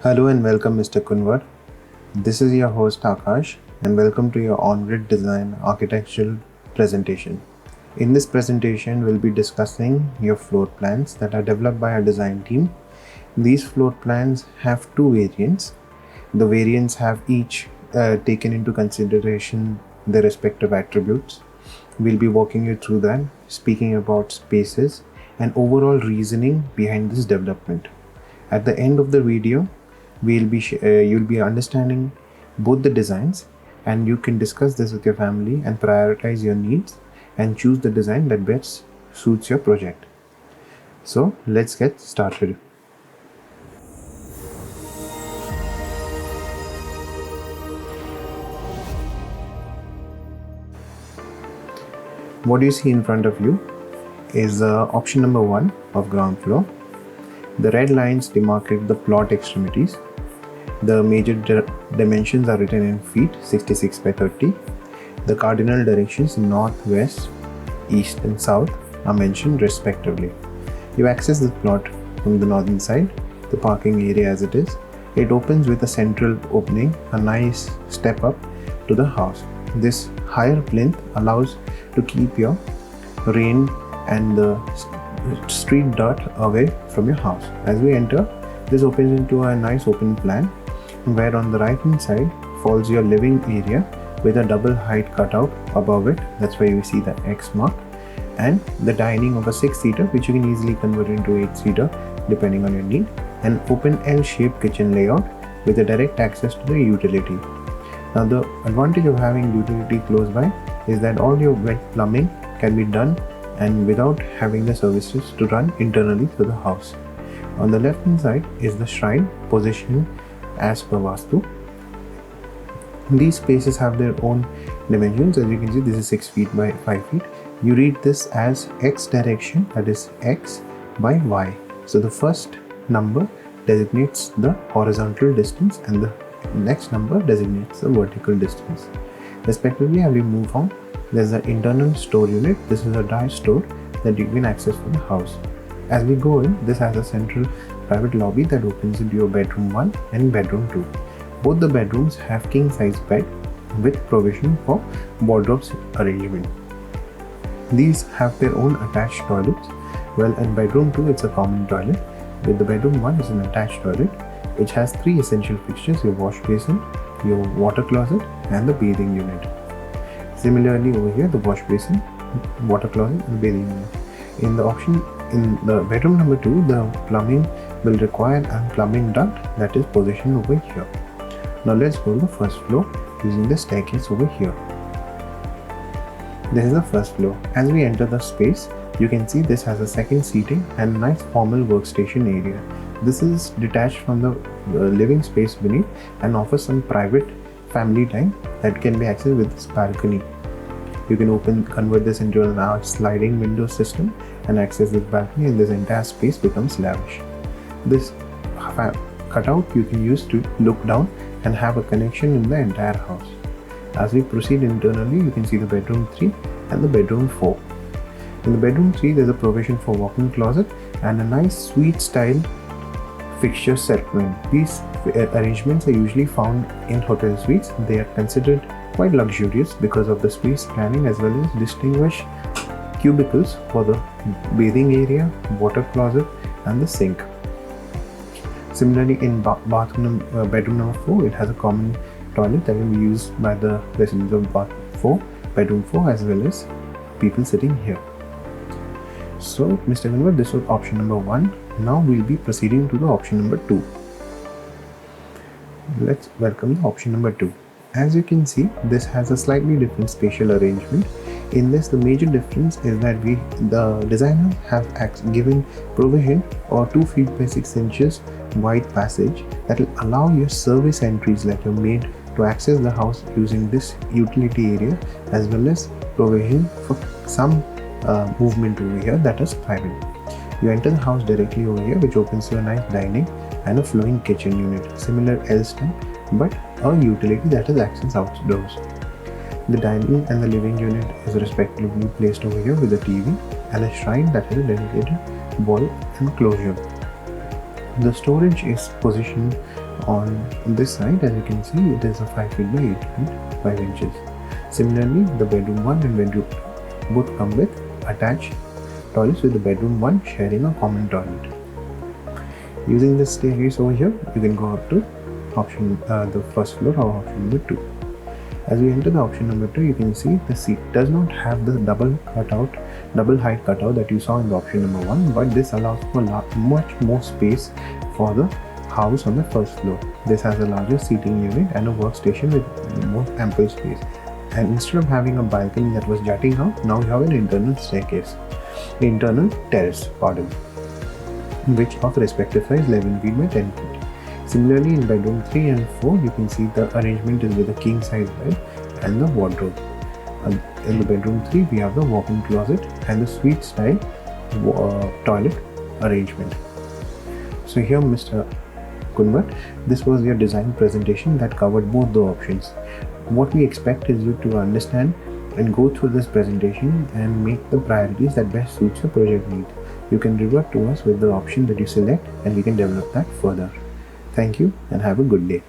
Hello and welcome, Mr. Kunwar. This is your host Akash, and welcome to your on-grid design architectural presentation. In this presentation, we'll be discussing your floor plans that are developed by our design team. These floor plans have two variants. The variants have each taken into consideration their respective attributes. We'll be walking you through that, speaking about spaces and overall reasoning behind this development. At the end of the video, you'll be understanding both the designs, and you can discuss this with your family and prioritize your needs and choose the design that best suits your project. So let's get started. What you see in front of you is option number 1 of ground floor. The red lines demarcate the plot extremities. The major dimensions are written in feet, 66 by 30. The cardinal directions north, west, east and south are mentioned respectively. You access the plot from the northern side, the parking area as it is. It opens with a central opening, a nice step up to the house. This higher plinth allows to keep your rain and the street dirt away from your house. As we enter, this opens into a nice open plan where on the right hand side falls your living area with a double height cutout above it. That's why you see the X mark, and the dining of a 6-seater, which you can easily convert into 8-seater depending on your need. An open L-shaped kitchen layout with a direct access to the utility. Now the advantage of having utility close by is that all your wet plumbing can be done and without having the services to run internally through the house. On the left hand side is the shrine positioned as per Vastu. These spaces have their own dimensions. As you can see, this is 6 feet by 5 feet. You read this as X direction, that is X by Y. So the first number designates the horizontal distance and the next number designates the vertical distance. Respectively, as we move on, there's the internal store unit. This is a dry store that you can access from the house. As we go in, this has a central private lobby that opens into your bedroom 1 and bedroom 2. Both the bedrooms have king size bed with provision for wardrobes arrangement. These have their own attached toilets. Well, in bedroom 2 it's a common toilet, with the bedroom 1 is an attached toilet which has 3 essential fixtures: your wash basin, your water closet and the bathing unit. Similarly over here, the wash basin, water closet and bathing unit. In the bedroom number 2, the plumbing will require a plumbing duct that is positioned over here. Now let's go to the first floor using the staircase over here. This is the first floor. As we enter the space, you can see this has a second seating and a nice formal workstation area. This is detached from the living space beneath and offers some private family time that can be accessed with this balcony. You can convert this into a large sliding window system and access this balcony, and this entire space becomes lavish. This cutout you can use to look down and have a connection in the entire house. As we proceed internally, you can see the bedroom 3 and the bedroom 4. In the bedroom 3, there's a provision for walk-in closet and a nice suite style fixture settlement. These arrangements are usually found in hotel suites. They are considered quite luxurious because of the space planning as well as distinguished cubicles for the bathing area, water closet and the sink. Similarly, in bedroom number 4, it has a common toilet that will be used by the residents of bedroom 4 as well as people sitting here. So Mr. Kunwar, this was option number 1. Now we'll be proceeding to the option number 2. Let's welcome the option number 2. As you can see, this has a slightly different spatial arrangement. In this, the major difference is that the designer have given provision or 2 feet by 6 inches wide passage that will allow your service entries like your maid to access the house using this utility area, as well as provision for some movement over here that is private. You enter the house directly over here, which opens to a nice dining and a flowing kitchen unit, similar L style, but a utility that is access outdoors. The dining and the living unit is respectively placed over here with a TV and a shrine that has a dedicated wall enclosure. The storage is positioned on this side. As you can see, it is a 5 feet by 8 feet 5 inches. Similarly, the bedroom 1 and bedroom 2 both come with attached toilets, with the bedroom 1 sharing a common toilet. Using this staircase over here, you can go up to the first floor or option number 2. As we enter the option number 2, you can see the seat does not have the double height cutout that you saw in the option number 1, but this allows for much more space for the house on the first floor. This has a larger seating unit and a workstation with more ample space. And instead of having a balcony that was jutting out, now you have an internal terrace, which of respective size 11 feet by 10 feet. Similarly, in bedroom 3 and 4, you can see the arrangement is with a king size bed and the wardrobe. In the bedroom 3, we have the walk-in closet and the suite style toilet arrangement. So here, Mr. Kunwar, this was your design presentation that covered both the options. What we expect is you to understand and go through this presentation and make the priorities that best suits your project need. You can revert to us with the option that you select and we can develop that further. Thank you and have a good day.